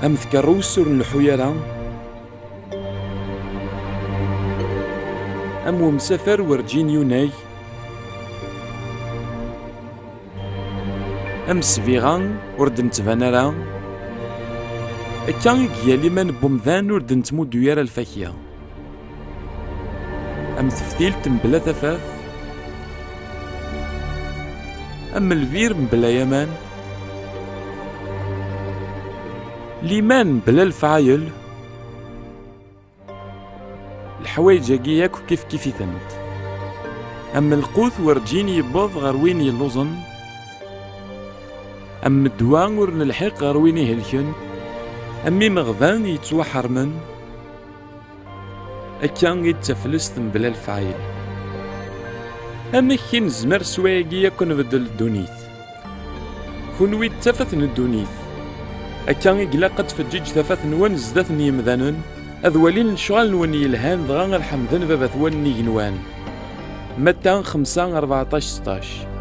أم ذكروس ور الحيرة، أم ومسافر ورجين يوناي، أم سفيغان ورد نتفانرا، أكا يالي من بومذان ورد نتمودو يارا الفاكية، أم تفتيلت مبلا ثفاف، أم الفير مبلا يمان، ليمان بلا الفعايل، الحوايج هاكي ياكو كيف كيفيتنت، أم القوت ورجين يبوظ غير وين يلوزن، أم الدوان ور نلحق غير وين يهلكن، أمي مغذان يتوحرمن، أكا يتفلست بلا الفعايل، أما كي نزمر سواياكي ياكو نبدل الدونيت، كونوي تفثن الدونيت، أكا يقلا قد تفجج ثفاث نوان زدات يمذانن، أذوالين شغال نوان يلهان دغا الحمدن بابا ثوان نيجنوان. متى 5 14 16